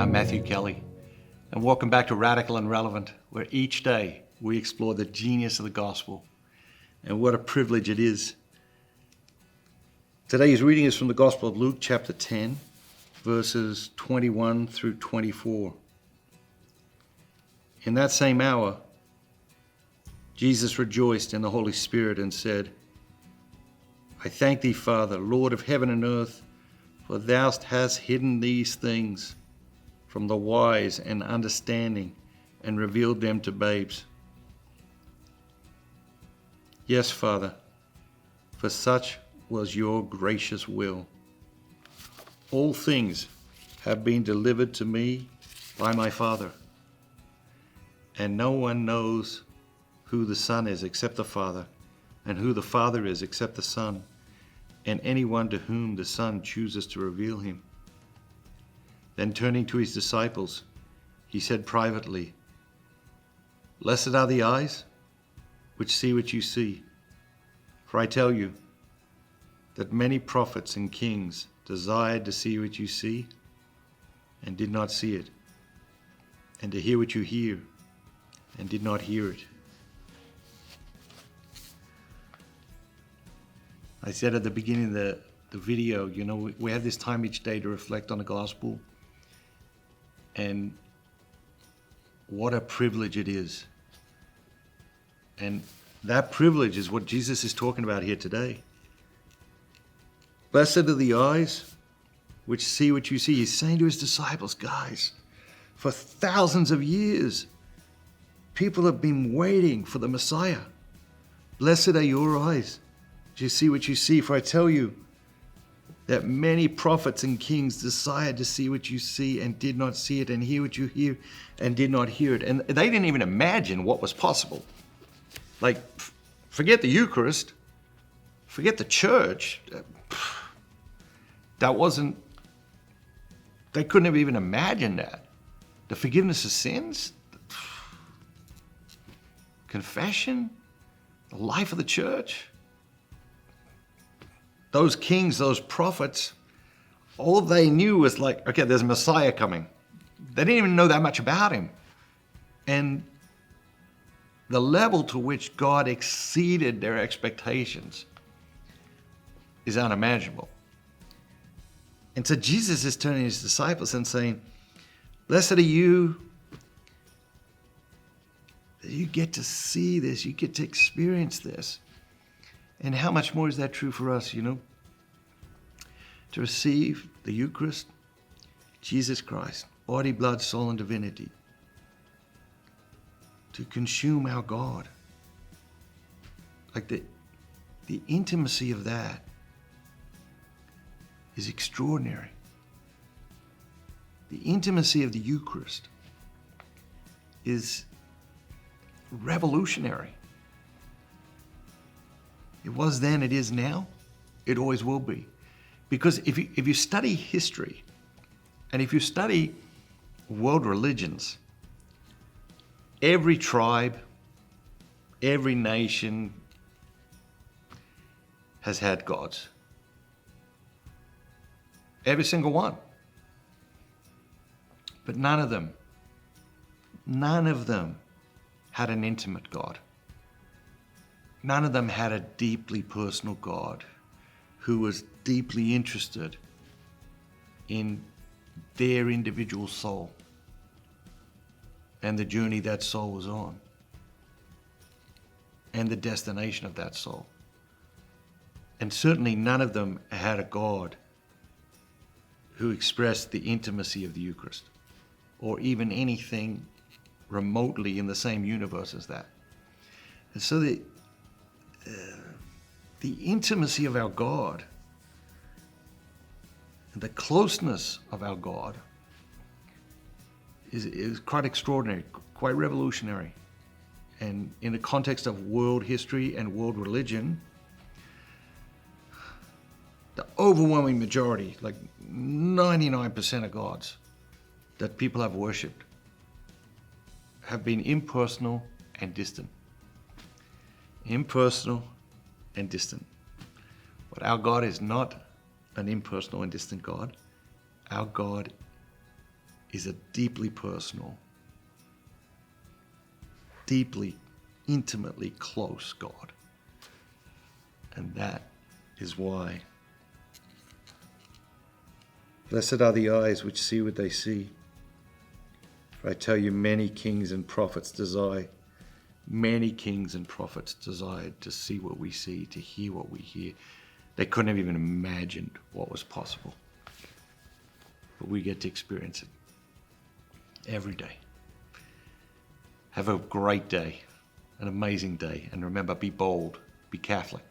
I'm Matthew Kelly, and welcome back to Radical and Relevant, where each day we explore the genius of the gospel. And what a privilege it is. Today's reading is from the Gospel of Luke, chapter 10, verses 21 through 24. In that same hour, Jesus rejoiced in the Holy Spirit and said, I thank thee, Father, Lord of heaven and earth, for thou hast hidden these things from the wise and understanding and revealed them to babes. Yes, Father, for such was your gracious will. All things have been delivered to me by my Father, and no one knows who the Son is except the Father, and who the Father is except the Son, and anyone to whom the Son chooses to reveal him. Then turning to his disciples, he said privately, Blessed are the eyes which see what you see. For I tell you that many prophets and kings desired to see what you see and did not see it, and to hear what you hear and did not hear it. I said at the beginning of the video, we have this time each day to reflect on the gospel, and what a privilege it is. And that privilege is what Jesus is talking about here today. Blessed are the eyes which see what you see. He's saying to his disciples, guys, for thousands of years, people have been waiting for the Messiah. Blessed are your eyes. You see what you see, for I tell you that many prophets and kings desired to see what you see and did not see it, and hear what you hear and did not hear it. And they didn't even imagine what was possible. Like, forget the Eucharist, forget the church. They couldn't have even imagined that. The forgiveness of sins, confession, the life of the church. Those kings, those prophets, all they knew was like, okay, there's a Messiah coming. They didn't even know that much about him. And the level to which God exceeded their expectations is unimaginable. And so Jesus is turning to his disciples and saying, blessed are you. You get to see this. You get to experience this. And how much more is that true for us, To receive the Eucharist, Jesus Christ, body, blood, soul, and divinity. To consume our God. Like the intimacy of that is extraordinary. The intimacy of the Eucharist is revolutionary. It was then, it is now, it always will be. Because if you study history, and if you study world religions, every tribe, every nation has had gods. Every single one. But none of them had an intimate God. None of them had a deeply personal God who was deeply interested in their individual soul and the journey that soul was on and the destination of that soul. And certainly none of them had a God who expressed the intimacy of the Eucharist or even anything remotely in the same universe as that. And so the intimacy of our God, the closeness of our God is quite extraordinary, quite revolutionary. And in the context of world history and world religion, the overwhelming majority, like 99% of gods that people have worshipped, have been impersonal and distant. Impersonal and distant. But our God is not an impersonal and distant God. Our God is a deeply personal, deeply, intimately close God. And that is why. Blessed are the eyes which see what they see. For I tell you, many kings and prophets desired to see what we see, to hear what we hear. They couldn't have even imagined what was possible. But we get to experience it every day. Have a great day, an amazing day. And remember, be bold, be Catholic.